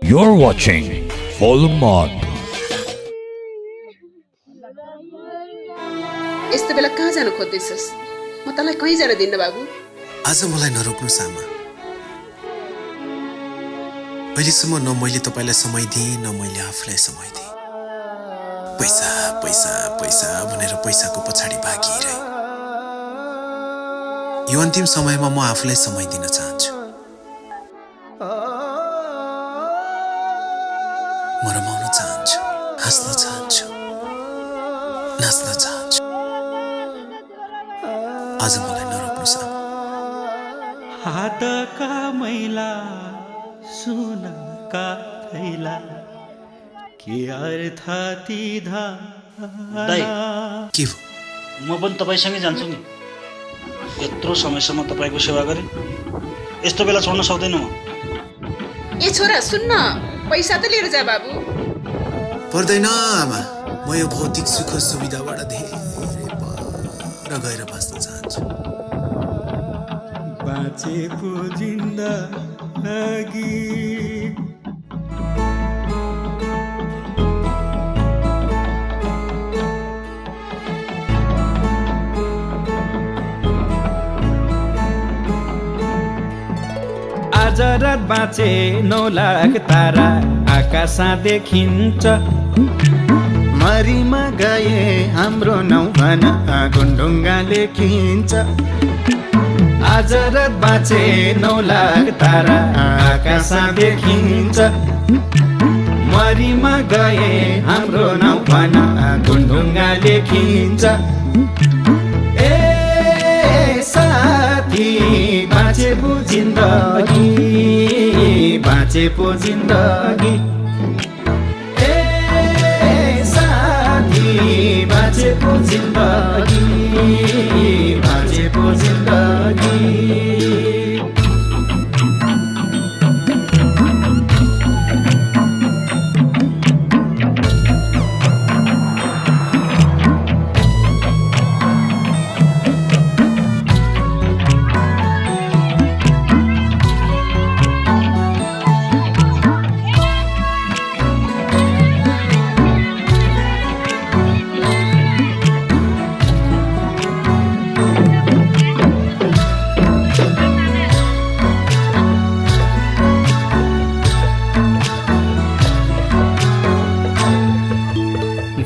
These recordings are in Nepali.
You're watching Full Mod. यस्तो बेला कहाँ जानु खोज्दैछस्? म तँलाई कहीँ जान दिन्न बाबु। आज मलाई नरोक्नु सामा। अहिलेसम्म न मैले तपाईलाई समय दिएँ न मैले आफूलाई समय दिएँ। पैसा पैसा पैसा भनेर पैसाको पछाडि भागिरहे। यो अन्तिम समयमा म आफूलाई समय दिन चाहन्छु। म रमाउन चाहन्छु, हाँस्न चाहन्छु, नाच्न चाहन्छु। आज मलाई नरोक्नु सामा। हातका मैला सुनका थैला के अर्थ ती दाइ, के भयो? म पनि तपाईसँगै जान्छु नि। यत्रो समयसम्म तपाईँको सेवा गरेँ, यस्तो बेला छोड्न सक्दैन म। ए छोरा सुन्न, पैसा त लिएर जा बाबु। पर्दैन आमा, म यो भौतिक सुख सुविधाबाट धेरै पर गएर बाँच्न चाहन्छु। बाँचेको जिन्दगी आज रात बाँचे 9 लाख तारा आकाशा देखिन्छ। मरीमा गए हाम्रो नौभना गुन्डुङ्गा लेखिन्छ। आज रात बाँचे 9 लाख तारा आकाशा देखिन्छ। मरीमा गए हाम्रो नौभना गुन्डुङ्गा लेखिन्छ। ए साथी बाँचे पो जिन्दगी, बाँचे पो जिन्दगी। ए साथी बाँचे पो जिन्दगी, बाँचे पो जिन्दगी।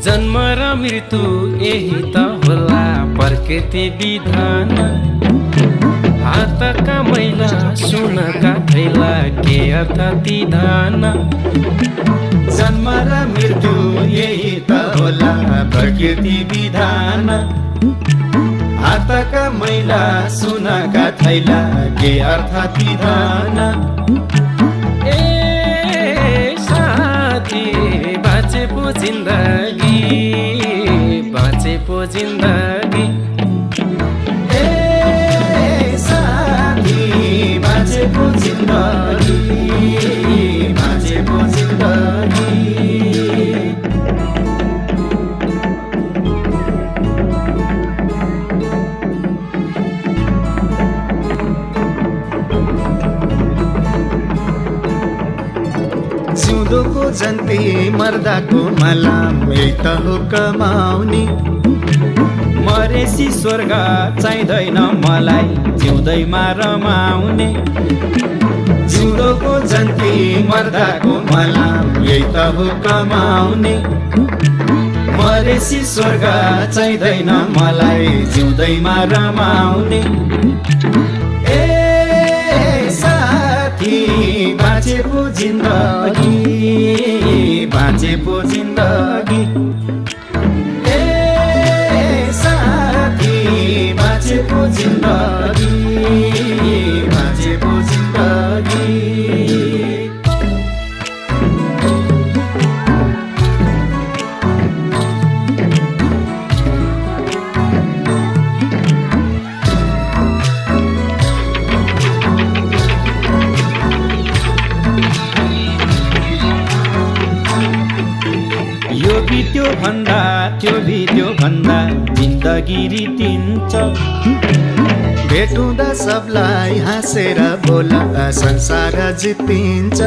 जन्म र मृत्यु यही त होला प्रकृति विधान। हातका मैला सुनका थैला के अर्थ ती धान। जन्म र मृत्यु यही त होला प्रकृति विधान। हातका मैला सुनका थैला के अर्थ विधान। ए साथी बाँचे पो जिन्दगी, बाँचे पो जिन्दगी। ए साथी बाँचे पो जिन्दगी, बाँचे पो जिन्दगी। जिउँदोको जन्ती मर्दाको मलाम यही त हो कमाउने। मरेसी स्वर्ग चाहिँदैन मलाई जिउँदैमा रमाउने। जिउँदोको जन्ती मर्दाको मलाम यही त हो कमाउने। मरेसी स्वर्ग चाहिँदैन मलाई जिउँदैमा रमाउने। ए साथी बाँचे पो जिन्दगी, बाँचे पो जिन्दगी। ए साथी बाँचे पो जिन्दगी, बाँचे पो जिन्दगी। यो बित्यो भन्दा त्यो बित्यो भन्दा जिन्दगी रितिन्छ। भेटुँदा सबलाई हाँसेर बोला संसार जितिन्छ।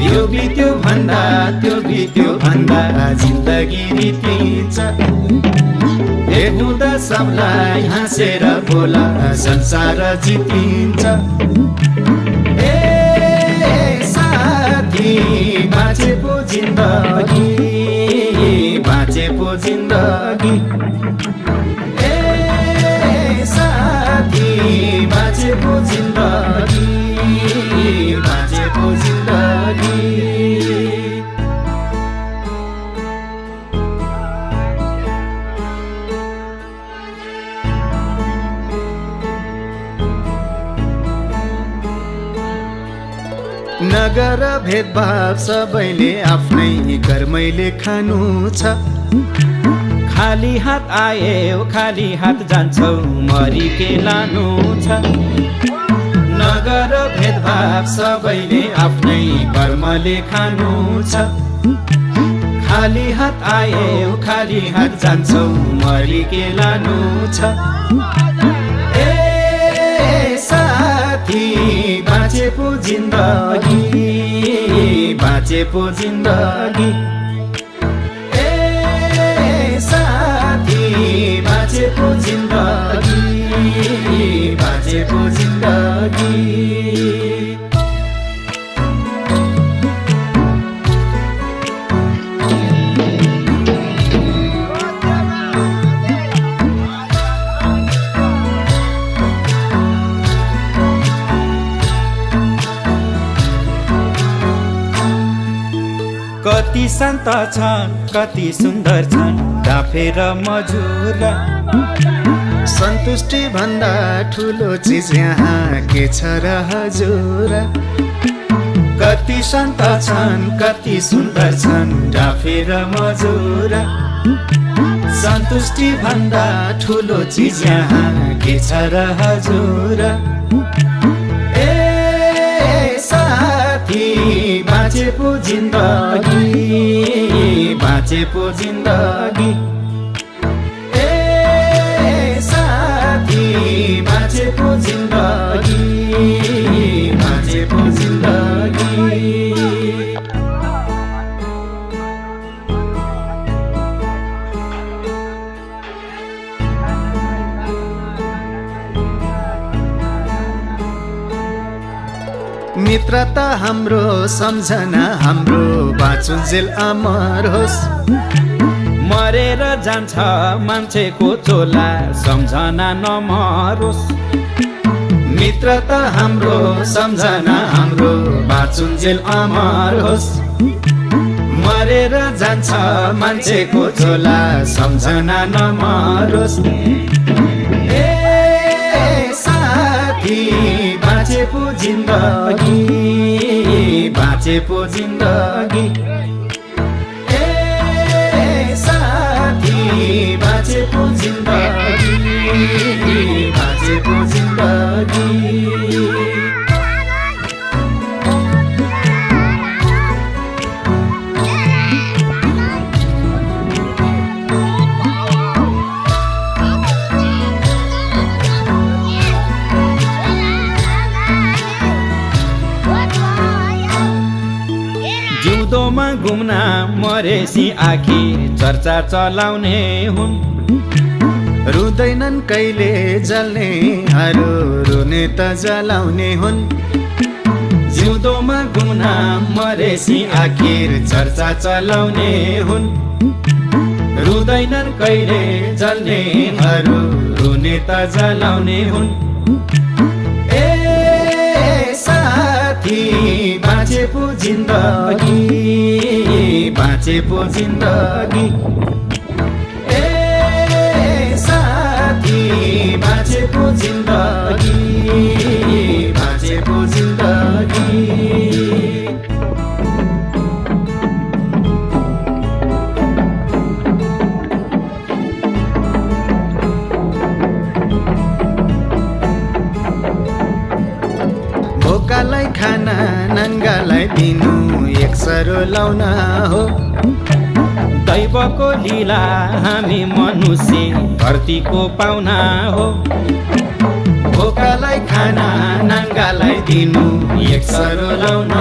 यो बित्यो भन्दा त्यो बित्यो भन्दा जिन्दगी बितिन्छ हेर्नुदा सबलाई हाँसेर बोला संसार जितिन्छ ए साथी बाँचे पो जिन्दगी बाँचे पो जिन्दगी ए साथी बाँचे पो जिन्दगी बाँचे पो जिन्दगी नगर भेदभाव सबैले आफ्नै कर्मैले खानु छ खाली हात आयो खाली हात जान्छौ मरि के लानु छ नगर भेदभाव सबैले आफ्नै कर्मले खानु छ खाली हात आयो खाली हात जान्छौ मरि के लानु छ ए साथी बाँचे पो जिन्दगी बाँचे पो जिन्दगी ए साथी बाँचे पो जिन्दगी बाँचे पो जिन्दगी कति शान्त छन् कति सुन्दर छन् डाफेर मजुर सन्तुष्टि भन्दा ठुलो चिज यहाँ के छ र हजुर कति शान्त छन् कति सुन्दर छन् डाफेर मजुर सन्तुष्टि भन्दा ठुलो चिज यहाँ के छ र हजुर ए साथी बाँचे पो जिन्दगी बाँचे पो जिन्दगी ए साथी बाँचे पो जिन्दगी बाँचे पो जिन्दगी मित्रता हाम्रो सम्झना हाम्रो बाँचुन्जेल अमर होस् मरेर जान्छ मान्छेको चोला सम्झना नमरोस् मित्रता हाम्रो सम्झना हाम्रो बाँचुन्जेल अमर होस् मरेर जान्छ मान्छेको चोला सम्झना नमरोस् ए साथी बाँचे पो जिन्दगी बाँचे पो जिन्दगी ए साथी बाँचे पो जिन्दगी बाँचे पो जिन्दगी जिउँदोमा घुम्न मरेसी आखिर चर्चा चलाउने हुन् रुँदैनन् कहिले जल्नेहरू रुने त जलाउने हुन् जिउँदोमा घुम्न मरेसी आखिर चर्चा चलाउने हुन् रुँदैनन् कहिले जल्नेहरू रुने त जलाउने हुन् ए साथी बाँचे पो जिन्दगी बाँचे पो जिन्दगी ए साथी बाँचे पो जिन्दगी बाँचे पो जिन्दगी भोकालाई खाना नङ्गालाई दिनु एक सरो लाउन हो दैवको लीला हामी मनुष्य धरतीको पाहुना हो भोकालाई खाना नङ्गालाई दिनु एक सरो लाउन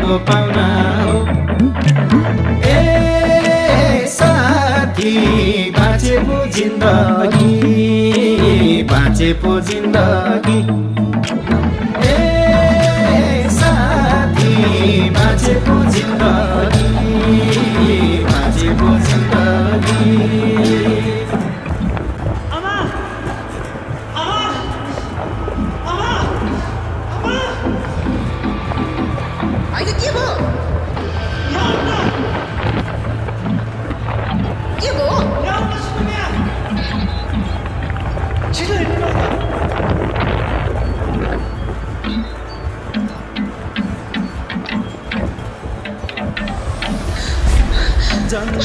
मायाको पाउना हो। ए साथी बाँचे पो जिन्दगी, बाँचे पो जिन्दगी। ए साथी बाँचे पो जिन्दगी, बाँचे पो जिन्दगी। होइन के भयो के भयो छिटो हेर्नु न। जन्म र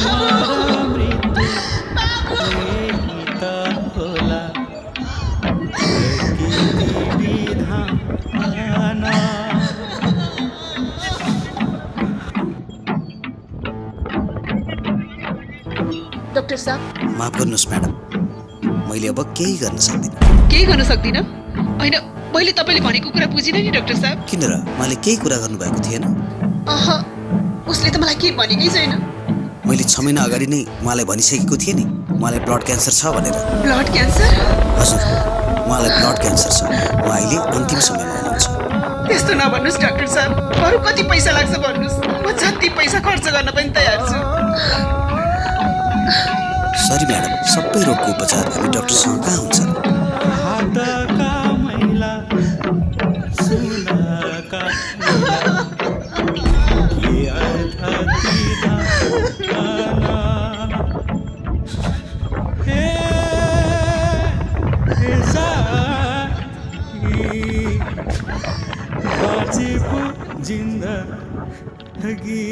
मृत्यु यही त होला, प्रकृति विधान। डाक्टर साहब माफ गर्नुहोस् म्याडम, मैले अब केही गर्न सक्दिनँ। केही गर्न सक्दिनँ? होइन मैले तपाईँले भनेको कुरा बुझिनँ नि डाक्टर साहब। किन र, मैले केही कुरा गर्नुभएको थिएन? अह उसले त मलाई केही भनेकै छैन। मैले 6 महिना अगाडि नै उहाँलाई भनिसकेको थिएँ नि उहाँलाई ब्लड क्यान्सर छ भनेर। Blood cancer? हजुर, उहाँलाई ब्लड क्यान्सर छ। उहाँ अहिले अन्तिम समयमा हुनुहुन्छ। त्यस्तो नभन्नुहोस् डाक्टर साहब, अरू कति पैसा लाग्छ भन्नुहोस्, म जति पैसा खर्च गर्न पनि तयार छु। सरी म्याडम, सबै रोगको उपचार हामी डाक्टरसँग कहाँ हुन्छ? हातका मैला सुनका मैला, के अर्थ दिँदा हे साथी बाँचे पो जिन्दगी,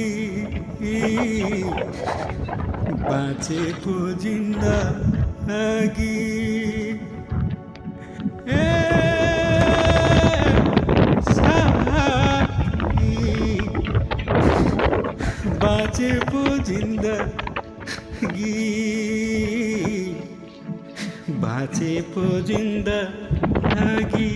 बाँचे पो जिन्दगी। ए साथी बाँचे पो जिन्दगी, बाँचे पो जिन्दगी।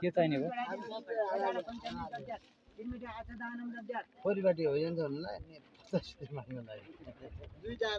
के चाहिने परिपाटी हो जान्छ भन्नुलाई 50 माग्नु लागि दुईटा